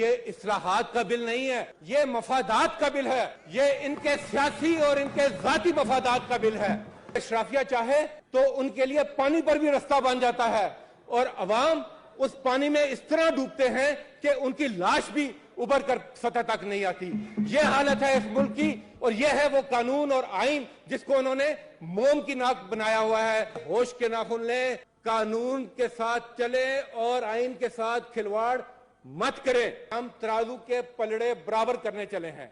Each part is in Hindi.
ये इस्लाहात का बिल नहीं है, ये मफादात का बिल है। ये इनके सियासी और इनके जाती मफादात का बिल है। अशराफिया चाहे तो उनके लिए पानी पर भी रास्ता बन जाता है और अवाम उस पानी में इस तरह डूबते हैं कि उनकी लाश भी उबर कर सतह तक नहीं आती। ये हालत है इस मुल्क की और ये है वो कानून और आइन जिसको उन्होंने मोम की नाक बनाया हुआ है। होश के नाखून लें, कानून के साथ चले और आइन के साथ खिलवाड़ मत करें। हम तराजू के पलड़े बराबर करने चले हैं।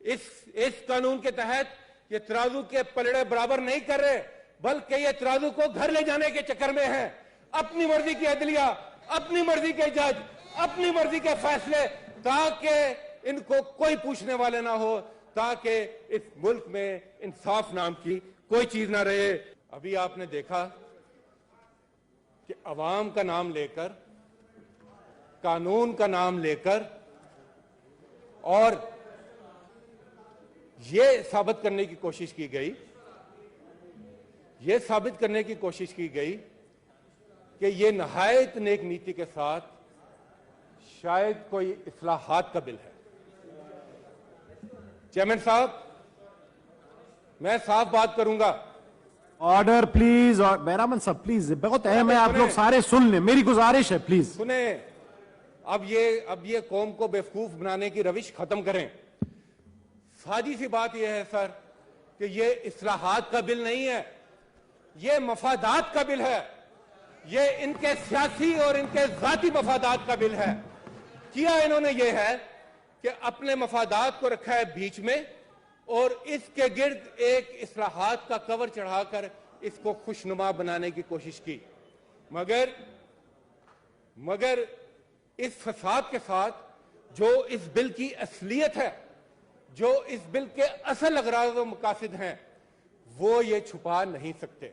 इस कानून के तहत ये तराजू के पलड़े बराबर नहीं कर रहे, बल्कि ये तराजू को घर ले जाने के चक्कर में है। अपनी मर्जी की अदलिया, अपनी मर्जी के जज, अपनी मर्जी के फैसले, ताकि इनको कोई पूछने वाले ना हो, ताकि इस मुल्क में इंसाफ नाम की कोई चीज ना रहे। अभी आपने देखा कि अवाम का नाम लेकर, कानून का नाम लेकर और ये साबित करने की कोशिश की गई, ये साबित करने की कोशिश की गई कि ये नहायत नेक नीति के साथ शायद कोई इस्लाहात का बिल है। चेयरमैन साहब, मैं साफ बात करूंगा। Order please. और बैरामन साहब प्लीज, बहुत अहम है, आप लोग सारे सुन लें, मेरी गुजारिश है, प्लीज सुने। अब ये कौम को बेवकूफ बनाने की रविश खत्म करें। सादी सी बात यह है सर कि ये इस्लाहात का बिल नहीं है, ये मफादात का बिल है। ये इनके सियासी और इनके जाती मफादात का बिल है। किया इन्होंने ये है कि अपने मफादात को रखा है बीच में और इसके गिर्द एक इस्लाहात का कवर चढ़ाकर इसको खुशनुमा बनाने की कोशिश की। मगर इस फसाद के साथ जो इस बिल की असलियत है, जो इस बिल के असल अगराज़ व मकासद हैं, वो ये छुपा नहीं सकते।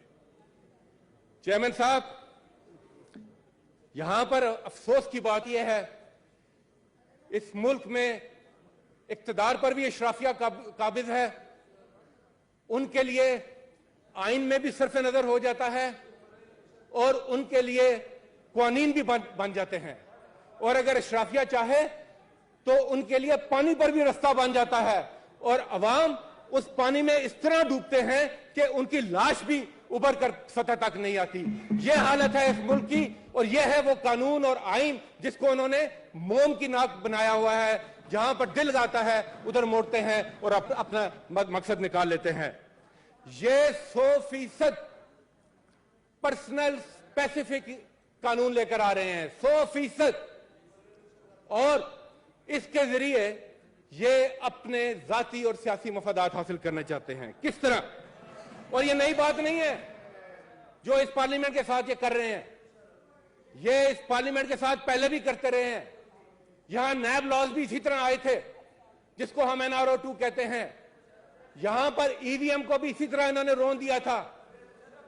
चेयरमैन साहब, यहां पर अफसोस की बात यह है, इस मुल्क में इक्तदार पर भी अशराफिया काबिज है। उनके लिए आइन में भी सरफ नजर हो जाता है और उनके लिए कानून भी बन जाते हैं। और अगर अशराफिया चाहे तो उनके लिए पानी पर भी रास्ता बन जाता है और अवाम उस पानी में इस तरह डूबते हैं कि उनकी लाश भी उबर कर सतह तक नहीं आती। ये हालत है इस मुल्क की और ये है वो कानून और आइन जिसको उन्होंने मोम की नाक बनाया हुआ है। जहां पर दिल गाता है उधर मोड़ते हैं और अपना मकसद निकाल लेते हैं। ये 100% पर्सनल स्पेसिफिक कानून लेकर आ रहे हैं, 100%, और इसके जरिए ये अपने जाती और सियासी मफादात हासिल करना चाहते हैं। किस तरह? और ये नई बात नहीं है जो इस पार्लियामेंट के साथ ये कर रहे हैं, ये इस पार्लियामेंट के साथ पहले भी करते रहे हैं। यहां नैब लॉज भी इसी तरह आए थे जिसको हम NRO 2 कहते हैं। यहां पर ईवीएम को भी इसी तरह इन्होंने रोन दिया था।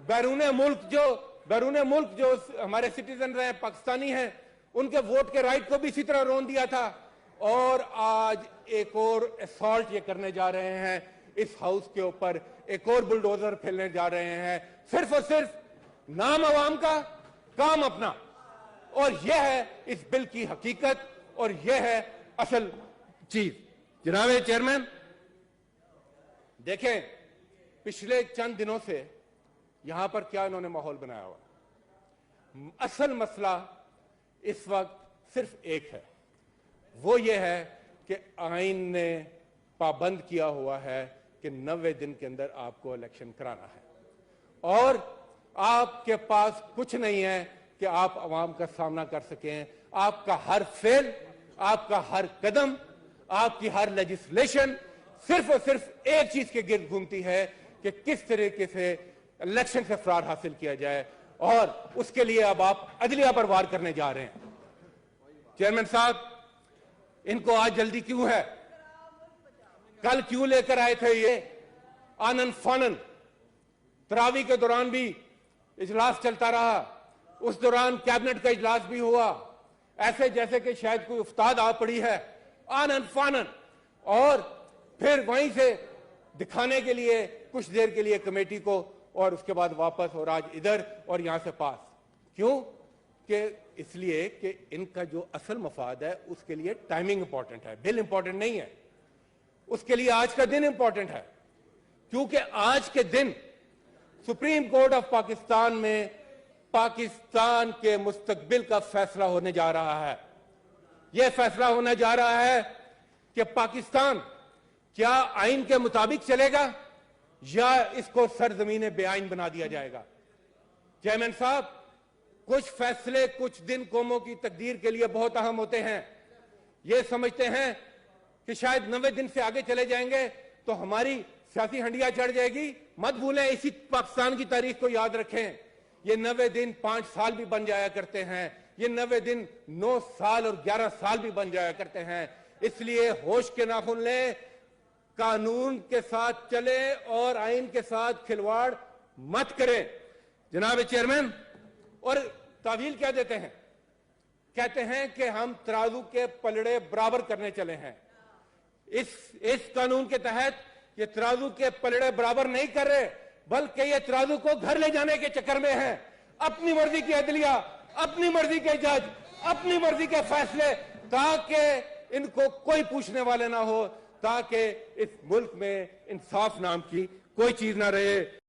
बैरून मुल्क जो हमारे सिटीजन रहे, पाकिस्तानी हैं, उनके वोट के राइट को भी इसी तरह रोन दिया था। और आज एक और असॉल्ट ये करने जा रहे हैं इस हाउस के ऊपर, एक और बुलडोजर फैलने जा रहे हैं, सिर्फ और सिर्फ नाम अवाम का, काम अपना। और यह है इस बिल की हकीकत और यह है असल चीज। जनाब चेयरमैन, देखें पिछले चंद दिनों से यहां पर क्या इन्होंने माहौल बनाया हुआ। असल मसला इस वक्त सिर्फ एक है, वो ये है कि आइन ने पाबंद किया हुआ है कि 90 दिन के अंदर आपको इलेक्शन कराना है और आपके पास कुछ नहीं है कि आप अवाम का सामना कर सकें। आपका हर फेल, आपका हर कदम, आपकी हर लेजिस्लेशन सिर्फ और सिर्फ एक चीज के गिर्द घूमती है कि किस तरीके से इलेक्शन से फरार हासिल किया जाए, और उसके लिए अब आप अदलिया पर वार करने जा रहे हैं। चेयरमैन साहब, इनको आज जल्दी क्यों है? कल क्यों लेकर आए थे ये आनन फानन? तरावी के दौरान भी इजलास चलता रहा, उस दौरान कैबिनेट का इजलास भी हुआ, ऐसे जैसे कि शायद कोई उस्ताद आ पड़ी है, आनन फानन। और फिर वहीं से दिखाने के लिए कुछ देर के लिए कमेटी को और उसके बाद वापस, और आज इधर और यहां से पास। क्यों? कि इसलिए कि इनका जो असल मफाद है उसके लिए टाइमिंग इंपॉर्टेंट है, बिल इंपॉर्टेंट नहीं है। उसके लिए आज का दिन इंपॉर्टेंट है, क्योंकि आज के दिन सुप्रीम कोर्ट ऑफ पाकिस्तान में पाकिस्तान के मुस्तकबिल का फैसला होने जा रहा है। यह फैसला होने जा रहा है कि पाकिस्तान क्या आइन के मुताबिक चलेगा या इसको सरजमीन बेआइन बना दिया जाएगा। चेयरमैन साहब, कुछ फैसले कुछ दिन कौमों की तकदीर के लिए बहुत अहम होते हैं। ये समझते हैं कि शायद 90 दिन से आगे चले जाएंगे तो हमारी सियासी हंडिया चढ़ जाएगी। मत भूलें, इसी पाकिस्तान की तारीख को याद रखें। ये 90 दिन 5 साल भी बन जाया करते हैं, ये 90 दिन 9 साल और 11 साल भी बन जाया करते हैं। इसलिए होश के नाखून लें, कानून के साथ चले और आइन के साथ खिलवाड़ मत करें। जनाब चेयरमैन, और तावील क्या देते हैं, कहते हैं कि हम तराजू के पलड़े बराबर करने चले हैं। इस कानून के तहत ये तराजू के पलड़े बराबर नहीं कर रहे, बल्कि ये तराजू को घर ले जाने के चक्कर में है। अपनी मर्जी की अदलिया, अपनी मर्जी के जज, अपनी मर्जी के फैसले, ताकि इनको कोई पूछने वाले ना हो, ताकि इस मुल्क में इंसाफ नाम की कोई चीज ना रहे।